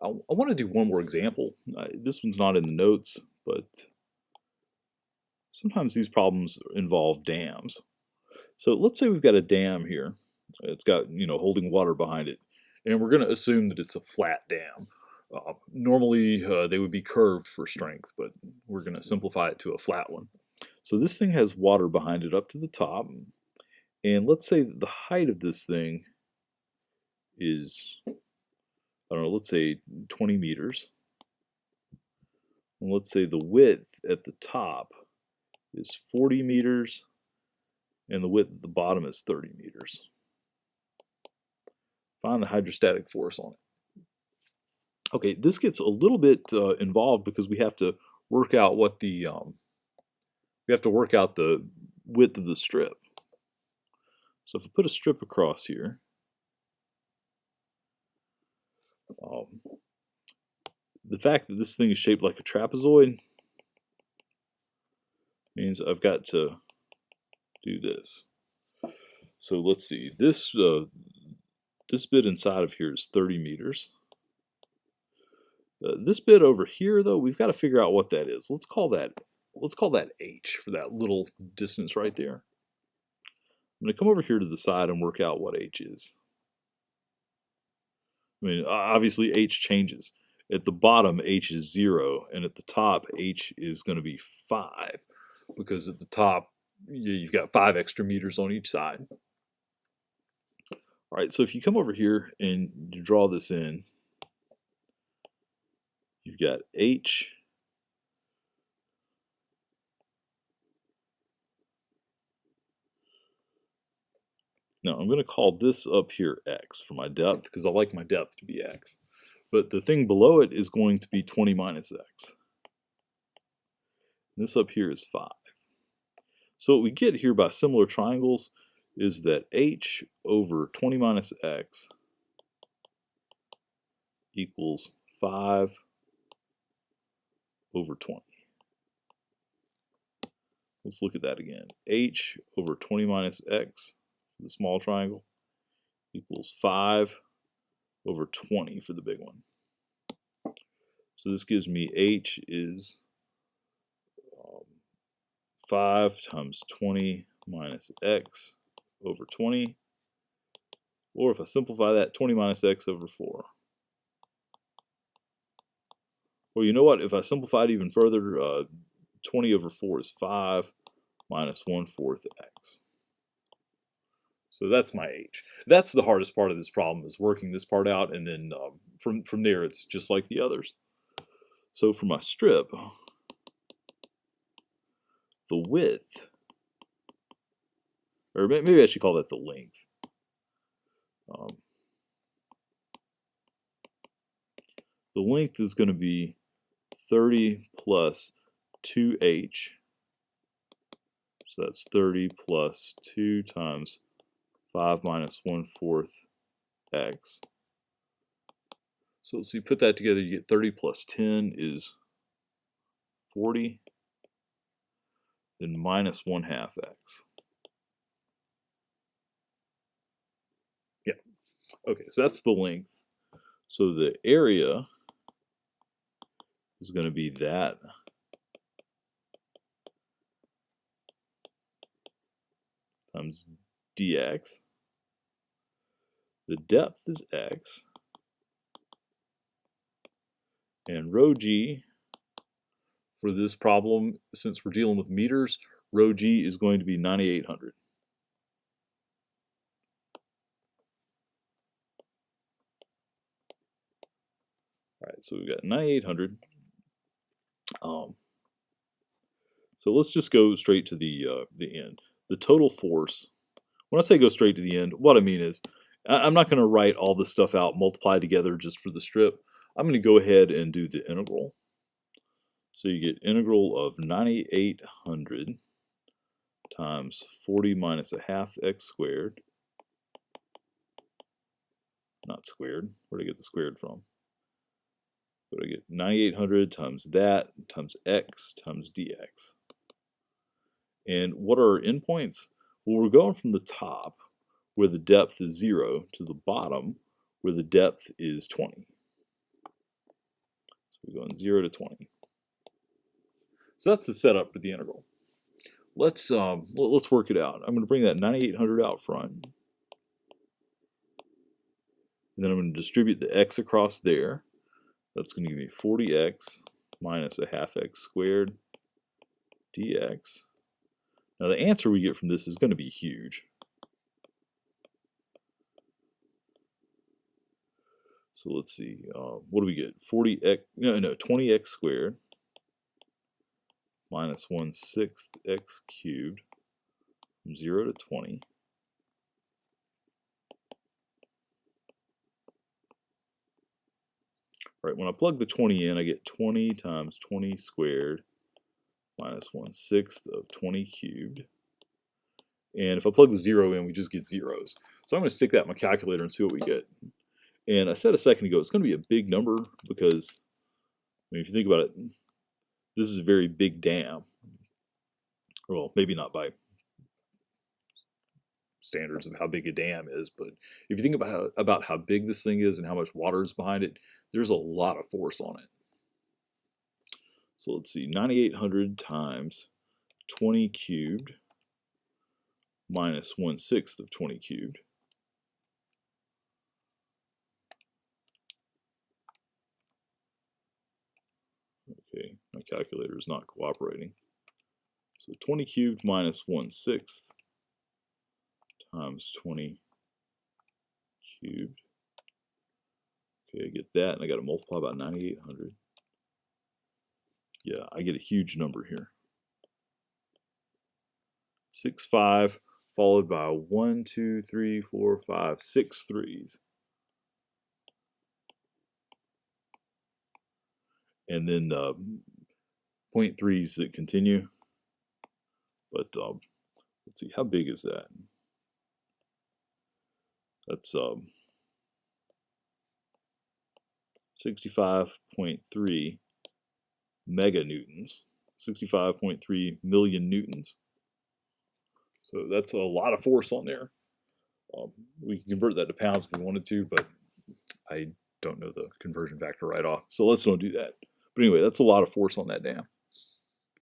I want to do one more example. This one's not in the notes, but sometimes these problems involve dams. So let's say we've got a dam here. It's got, holding water behind it. And we're going to assume that it's a flat dam. Normally, they would be curved for strength, but we're going to simplify it to a flat one. So this thing has water behind it up to the top. And let's say that the height of this thing is, I don't know, let's say 20 meters. And let's say the width at the top is 40 meters, and the width at the bottom is 30 meters. Find the hydrostatic force on it. Okay, this gets a little bit involved because we have to work out what the width of the strip. So if I put a strip across here, the fact that this thing is shaped like a trapezoid means I've got to do this. So let's see, this bit inside of here is 30 meters. This bit over here, though, we've got to figure out what that is. Let's call that h for that little distance right there. I'm going to come over here to the side and work out what h is. I mean, obviously h changes. At the bottom, h is 0, and at the top, h is going to be 5, because at the top, you've got 5 extra meters on each side. All right, so if you come over here and you draw this in, you've got h Now I'm going to call this up here x for my depth, because I like my depth to be x. But the thing below it is going to be 20 minus x. And this up here is 5. So what we get here by similar triangles is that h over 20 minus x equals 5 over 20. Let's look at that again. H over 20 minus x, for the small triangle, equals 5 over 20 for the big one. So this gives me h is 5 times 20 minus x over 20. Or if I simplify that, 20 minus x over 4. Well, you know what? If I simplify it even further, 20 over 4 is 5 minus 1/4 x. So that's my h. That's the hardest part of this problem, is working this part out, and then from there it's just like the others. So for my strip, the width, or maybe I should call that the length. The length is going to be 30 plus 2h. So that's 30 plus 2 times 5 minus 1/4 x. So let's see, put that together, you get 30 plus 10 is 40. Then minus 1/2 x. Yeah. Okay, so that's the length. So the area is going to be that times dx. The depth is x. And rho g, for this problem, since we're dealing with meters, rho g is going to be 9,800. All right, so we've got 9,800. So let's just go straight to the end. The total force, when I say go straight to the end, what I mean is I'm not going to write all this stuff out, multiply together just for the strip. I'm going to go ahead and do the integral. So you get integral of 9,800 times 40 minus 1/2 x squared. Not squared. Where did I get the squared from? What do I get? 9,800 times that times x times dx. And what are our endpoints? Well, we're going from the top, where the depth is 0, to the bottom, where the depth is 20. So going 0 to 20. So that's the setup for the integral. Let's work it out. I'm going to bring that 9800 out front. And then I'm going to distribute the x across there. That's going to give me 40x minus a half x squared dx. Now the answer we get from this is going to be huge. So let's see, what do we get? 20x squared minus 1/6 x cubed from 0 to 20. All right, when I plug the 20 in, I get 20 times 20 squared minus 1/6 of 20 cubed. And if I plug the 0 in, we just get zeros. So I'm going to stick that in my calculator and see what we get. And I said a second ago, it's going to be a big number because, I mean, if you think about it, this is a very big dam. Well, maybe not by standards of how big a dam is, but if you think about how big this thing is and how much water is behind it, there's a lot of force on it. So let's see, 9800 times 20 cubed minus 1/6 of 20 cubed. Okay, my calculator is not cooperating. So 20 cubed minus 1/6 times 20 cubed. Okay, I get that, and I got to multiply by 9800. Yeah, I get a huge number here. 6-5 followed by 1, 2, 3, 4, 5, 6 threes. And then point threes that continue. But let's see, how big is that? That's 65.3 meganewtons, 65.3 million newtons. So that's a lot of force on there. We can convert that to pounds if we wanted to, but I don't know the conversion factor right off. So let's don't do that. But anyway, that's a lot of force on that dam.